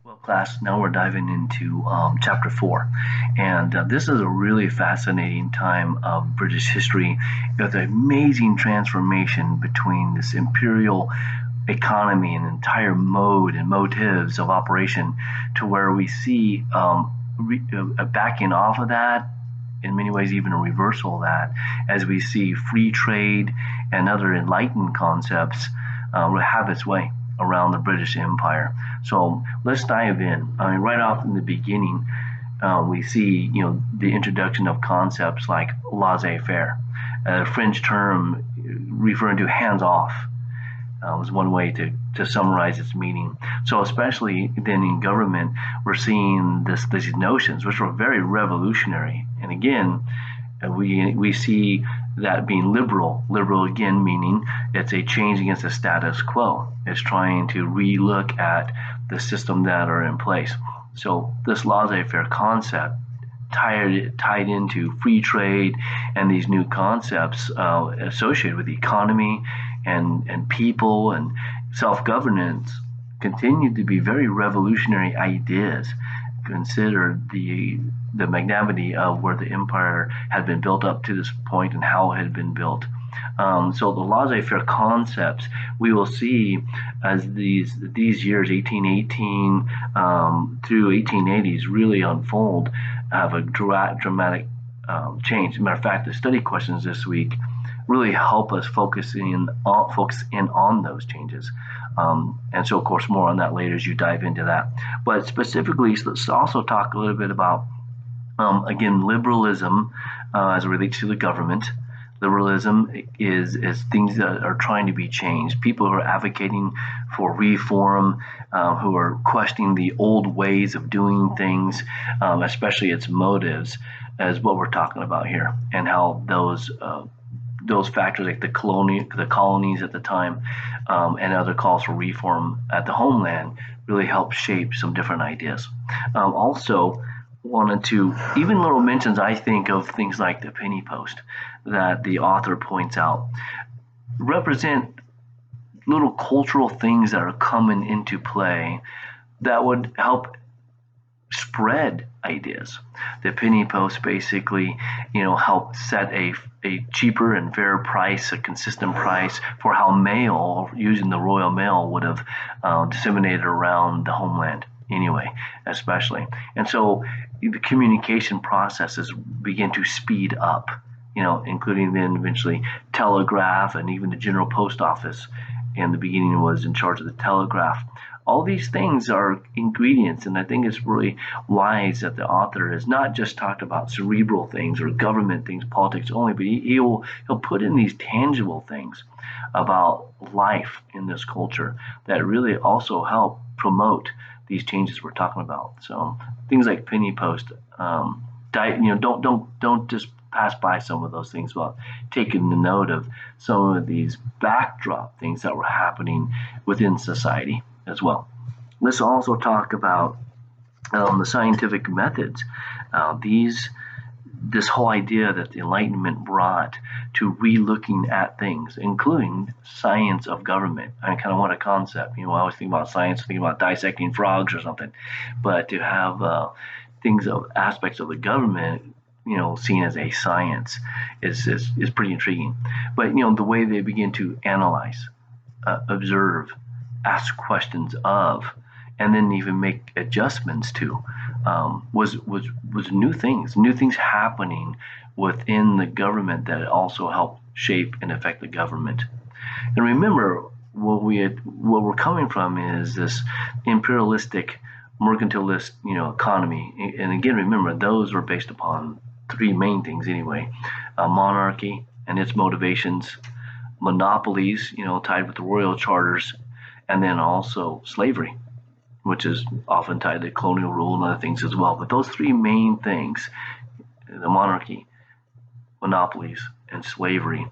Well, class, now we're diving into chapter four. And this is a really fascinating time of British history with an amazing transformation between this imperial economy and entire mode and motives of operation to where we see a backing off of that, in many ways, even a reversal of that, as we see free trade and other enlightened concepts have its way around the British Empire. So let's dive in. I mean, right off in the beginning, we see the introduction of concepts like laissez-faire, a French term referring to hands off. Was one way to summarize its meaning. So especially then in government, we're seeing these notions which were very revolutionary. And again, we see that being liberal. Liberal again meaning it's a change against the status quo. It's trying to relook at the system that are in place. So this laissez-faire concept tied into free trade and these new concepts associated with the economy and people and self-governance continue to be very revolutionary ideas. Consider the magnanimity of where the empire had been built up to this point and how it had been built. So the laissez-faire concepts we will see as these years 1818 through 1880s really unfold have a dramatic change. As a matter of fact, the study questions this week really help us focus in on those changes. And so, of course, more on that later as you dive into that. But specifically, let's also talk a little bit about, again, liberalism as it relates to the government. Liberalism is things that are trying to be changed. People who are advocating for reform, who are questioning the old ways of doing things, especially its motives, is what we're talking about here, and how those factors like the colonies at the time, and other calls for reform at the homeland really help shape some different ideas. Also wanted to, even little mentions I think of things like the penny post that the author points out represent little cultural things that are coming into play that would help spread ideas. The penny post basically, helped set a cheaper and fair price, a consistent price for how mail, using the Royal Mail, would have disseminated around the homeland anyway, especially. And so the communication processes begin to speed up, including then eventually telegraph, and even the General Post Office in the beginning was in charge of the telegraph. All these things are ingredients, and I think it's really wise that the author has not just talked about cerebral things or government things, politics only, but he'll put in these tangible things about life in this culture that really also help promote these changes we're talking about. So things like penny post, don't just pass by some of those things without taking the note of some of these backdrop things that were happening within society as well. Let's also talk about the scientific methods. This whole idea that the Enlightenment brought to re-looking at things, including science of government. I kind of want a concept. I always think about science, think about dissecting frogs or something, but to have things of aspects of the government, seen as a science is pretty intriguing. But the way they begin to analyze, observe, ask questions of, and then even make adjustments to, was new things happening within the government that also helped shape and affect the government. And remember, what we're coming from is this imperialistic, mercantilist, economy. And again, remember, those are based upon three main things anyway: monarchy and its motivations, monopolies, tied with the royal charters, and then also slavery, which is often tied to colonial rule and other things as well. But those three main things, the monarchy, monopolies, and slavery,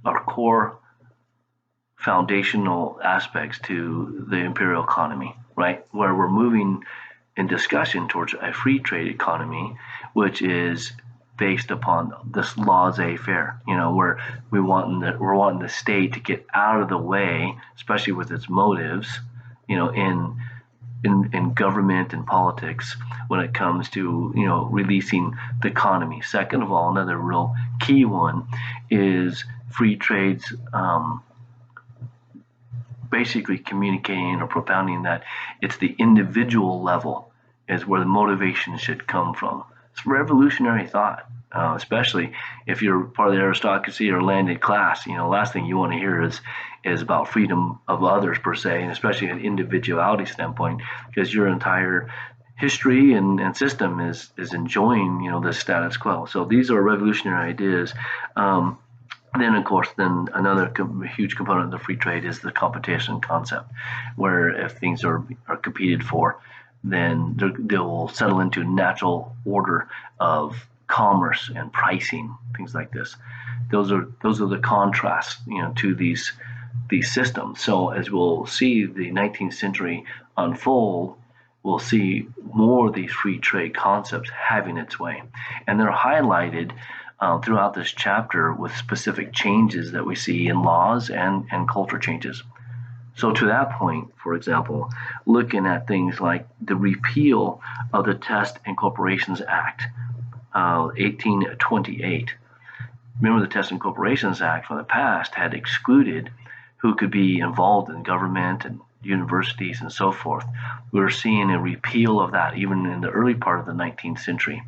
are core foundational aspects to the imperial economy, right? Where we're moving in discussion towards a free trade economy, which is based upon this laissez-faire, where we're wanting the state to get out of the way, especially with its motives, in in government and politics when it comes to releasing the economy. Second of all, another real key one is free trades, basically communicating or propounding that it's the individual level is where the motivation should come from. It's revolutionary thought, especially if you're part of the aristocracy or landed class. Last thing you want to hear is about freedom of others per se, and especially an individuality standpoint, because your entire history and system is enjoying the status quo. So these are revolutionary ideas. Then, of course, another huge component of the free trade is the competition concept, where if things are competed for, then they will settle into natural order of commerce and pricing, things like this. Those are the contrasts, to these systems. So as we'll see the 19th century unfold, we'll see more of these free trade concepts having its way, and they're highlighted throughout this chapter with specific changes that we see in laws and culture changes. So to that point, for example, looking at things like the repeal of the Test and Corporations Act, 1828. Remember, the Test and Corporations Act from the past had excluded who could be involved in government and universities and so forth. We're seeing a repeal of that even in the early part of the 19th century.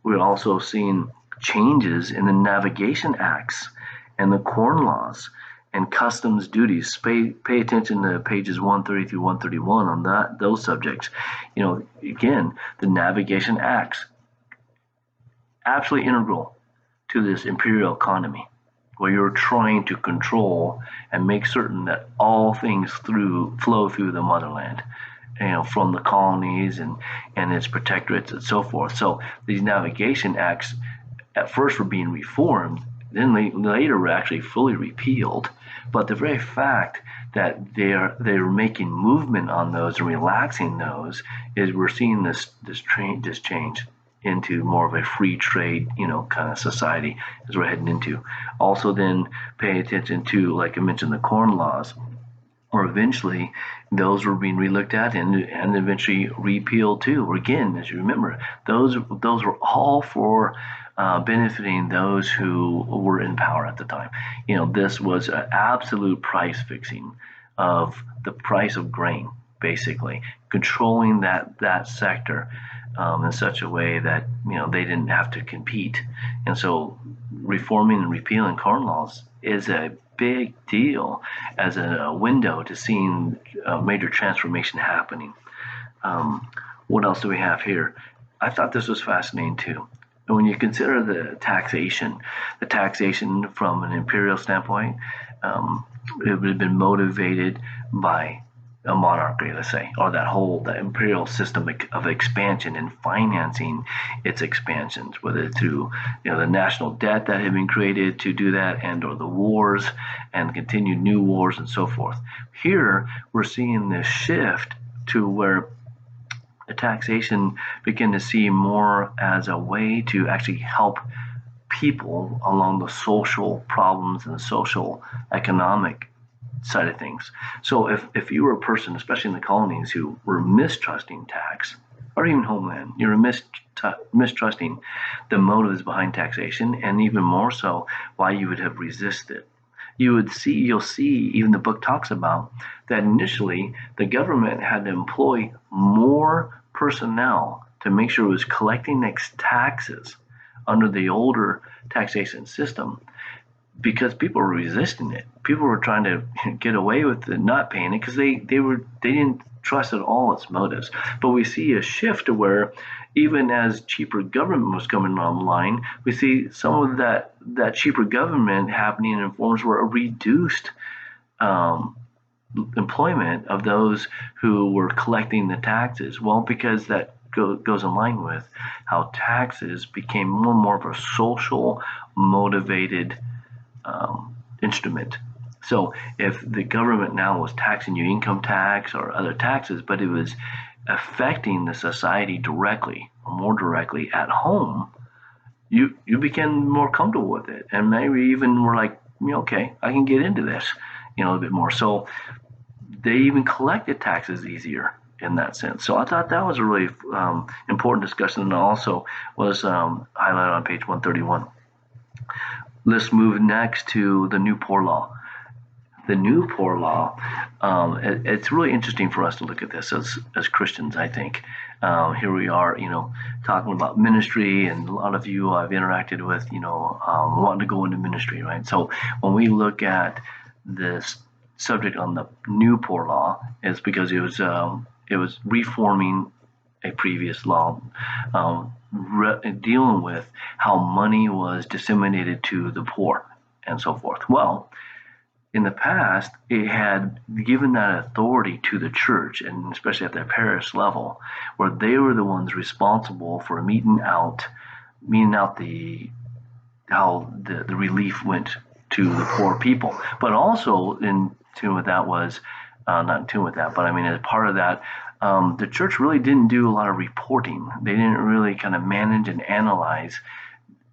We're also seeing changes in the Navigation Acts and the Corn Laws and customs duties. Pay attention to pages 130 through 131 on those subjects. Again, the Navigation Acts, absolutely integral to this imperial economy, where you're trying to control and make certain that all things flow through the motherland, from the colonies and its protectorates and so forth. So these Navigation Acts at first were being reformed, then later were actually fully repealed. But the very fact that they're making movement on those and relaxing those is we're seeing this change into more of a free trade, kind of society as we're heading into. Also, then pay attention to, like I mentioned, the Corn Laws, or eventually those were being relooked at and eventually repealed too. Again, as you remember, those were all for benefiting those who were in power at the time. This was an absolute price fixing of the price of grain, basically controlling that sector in such a way that they didn't have to compete. And so reforming and repealing Corn Laws is a big deal as a window to seeing a major transformation happening. What else do we have here? I thought this was fascinating too. And when you consider the taxation from an imperial standpoint, it would have been motivated by a monarchy, let's say, or that imperial system of expansion and financing its expansions, whether through the national debt that had been created to do that, and or the wars and continued new wars and so forth. Here we're seeing this shift to where the taxation began to see more as a way to actually help people along the social problems and the social economic side of things. So if you were a person, especially in the colonies, who were mistrusting tax, or even homeland, you're mistrusting the motives behind taxation, and even more so why you would have resisted. You'll see, even the book talks about that initially the government had to employ more personnel to make sure it was collecting its taxes under the older taxation system, because people were resisting it. People were trying to get away with it, not paying it, because they didn't trust at all its motives. But we see a shift to where even as cheaper government was coming online, we see some of that cheaper government happening in forms where a reduced employment of those who were collecting the taxes. Well, because that goes in line with how taxes became more and more of a social motivated instrument. So if the government now was taxing you, income tax or other taxes, but it was affecting the society directly or more directly at home, you became more comfortable with it, and maybe even were like, okay, I can get into this, a bit more. So they even collected taxes easier in that sense. So I thought that was a really important discussion, and also was highlighted on page 131. Let's move next to the new poor law. The new poor law, it's really interesting for us to look at this as Christians, I think. Here we are, talking about ministry, and a lot of you I've interacted with, wanting to go into ministry, right? So when we look at this subject on the new poor law, it's because it was reforming a previous law, dealing with how money was disseminated to the poor and so forth. Well, in the past, it had given that authority to the church, and especially at the parish level, where they were the ones responsible for meting out how the relief went to the poor people. But also in tune with that was, not in tune with that, but I mean, as part of that, the church really didn't do a lot of reporting. They didn't really kind of manage and analyze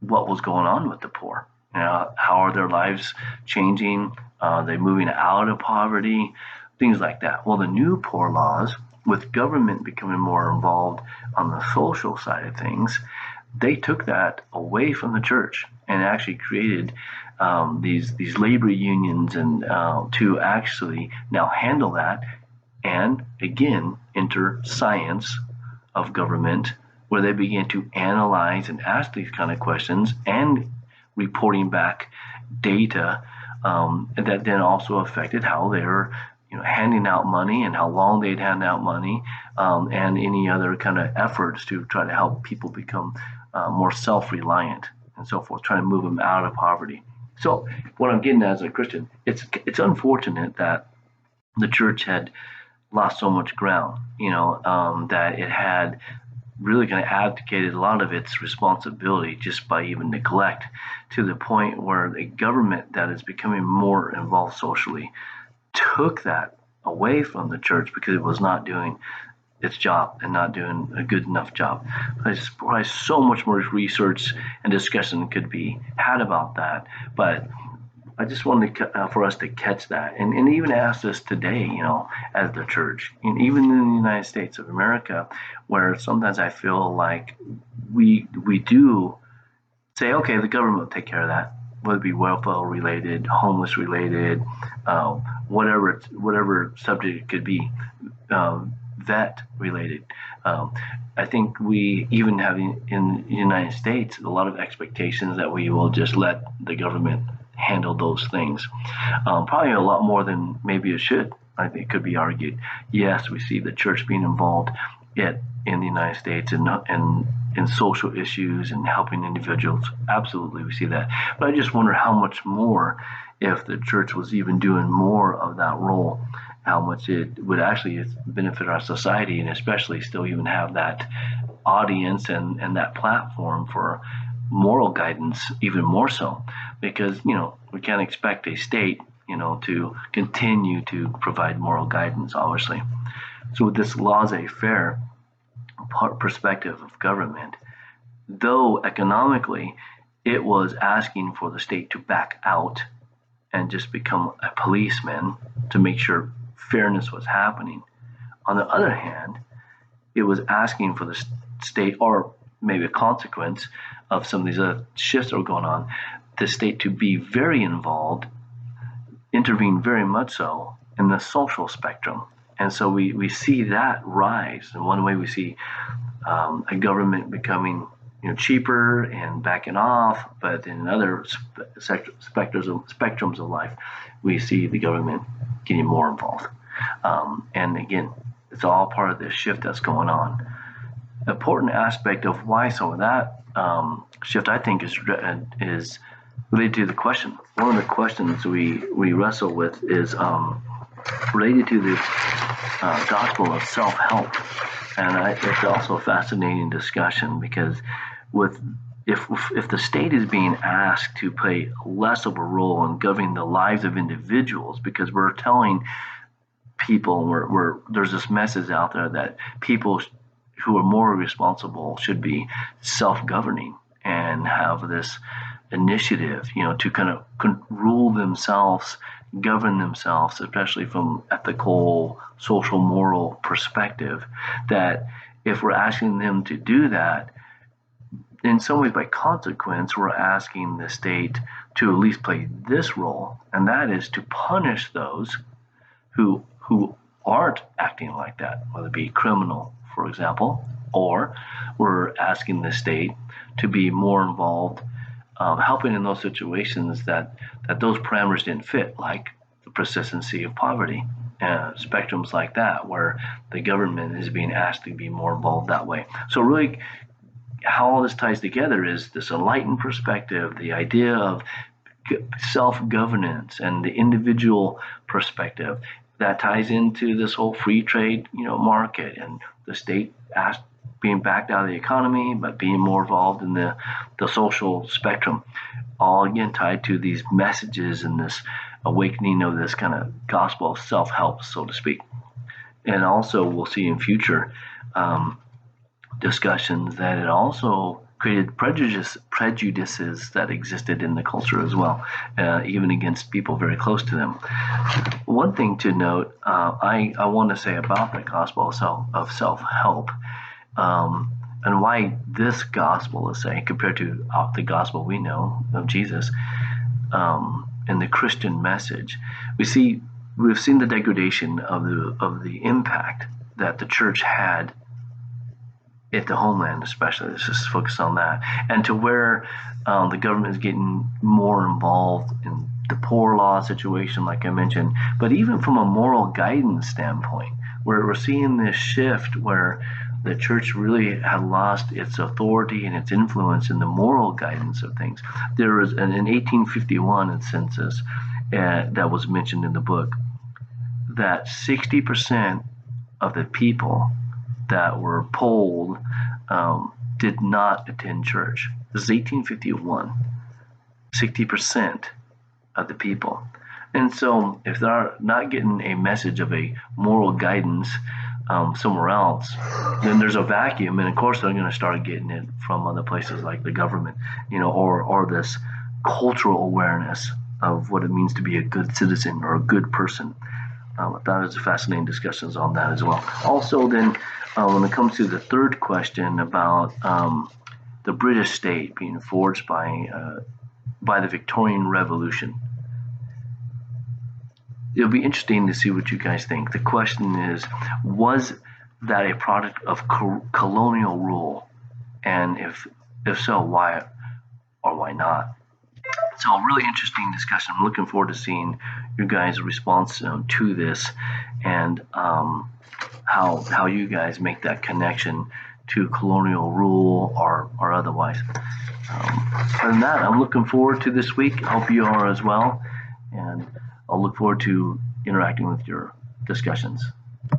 what was going on with the poor. How are their lives changing? Are they moving out of poverty? Things like that. Well, the new poor laws, with government becoming more involved on the social side of things, they took that away from the church and actually created these labor unions and to actually now handle that, and again enter science of government, where they began to analyze and ask these kind of questions and reporting back data that then also affected how they were handing out money and how long they'd hand out money, and any other kind of efforts to try to help people become more self-reliant and so forth, trying to move them out of poverty. So what I'm getting at as a Christian, it's unfortunate that the church had lost so much ground, that it had really kind of abdicated a lot of its responsibility just by even neglect, to the point where the government that is becoming more involved socially took that away from the church because it was not doing its job and not doing a good enough job. There's probably so much more research and discussion could be had about that, but I just wanted for us to catch that, and even ask this today, as the church, and even in the United States of America, where sometimes I feel like we do say, okay, the government will take care of that, whether it be welfare related, homeless related, whatever subject it could be, vet related. I think we even have in the United States a lot of expectations that we will just let the government handle those things. Probably a lot more than maybe it should. I think it could be argued. Yes, we see the church being involved in the United States and in social issues and helping individuals. Absolutely, we see that. But I just wonder how much more, if the church was even doing more of that role, how much it would actually benefit our society, and especially still even have that audience and that platform for moral guidance, even more so, because we can't expect a state to continue to provide moral guidance, obviously. So with this laissez-faire perspective of government, though economically it was asking for the state to back out and just become a policeman to make sure fairness was happening, on the other hand, it was asking for the state, or maybe a consequence of some of these other shifts that were going on, the state to be very involved, intervene very much so in the social spectrum. And so we see that rise. In one way, we see a government becoming cheaper and backing off, but in other spectrums of life, we see the government getting more involved. And again, it's all part of this shift that's going on. Important aspect of why some of that shift, I think, is related to the question. One of the questions we wrestle with is related to the gospel of self-help, and it's also a fascinating discussion, because if the state is being asked to play less of a role in governing the lives of individuals, because we're telling people, there's this message out there that people who are more responsible should be self-governing and have this initiative, to kind of rule themselves govern themselves, especially from ethical, social, moral perspective, that if we're asking them to do that, in some ways by consequence, we're asking the state to at least play this role, and that is to punish those who aren't acting like that, whether it be criminal, for example, or we're asking the state to be more involved, helping in those situations that those parameters didn't fit, like the persistency of poverty, spectrums like that, where the government is being asked to be more involved that way. So really, how all this ties together is this enlightened perspective, the idea of self-governance and the individual perspective that ties into this whole free trade, market, and the state being backed out of the economy, but being more involved in the social spectrum, all again tied to these messages and this awakening of this kind of gospel of self-help, so to speak. And also we'll see in future discussions that it also created prejudices that existed in the culture as well, even against people very close to them. One thing to note, I want to say about the gospel of self-help, and why this gospel is saying, compared to the gospel we know of Jesus, and the Christian message, we've seen the degradation of the impact that the church had at the homeland, especially. Let's just focus on that, and to where the government is getting more involved in the poor law situation, like I mentioned, but even from a moral guidance standpoint, where we're seeing this shift where the church really had lost its authority and its influence in the moral guidance of things. There was in 1851 a census that was mentioned in the book that 60% of the people that were polled did not attend church. This is 1851. 60% of the people. And so if they're not getting a message of a moral guidance somewhere else, then there's a vacuum, and of course they're going to start getting it from other places like the government, or this cultural awareness of what it means to be a good citizen or a good person. I thought it was fascinating discussions on that as well. Also, then, when it comes to the third question about the British state being forged by the Victorian Revolution, it'll be interesting to see what you guys think. The question is, was that a product of colonial rule? And if so, why or why not? So a really interesting discussion. I'm looking forward to seeing your guys' response to this, and how you guys make that connection to colonial rule or otherwise. Other than that, I'm looking forward to this week. I hope you are as well, and I'll look forward to interacting with your discussions.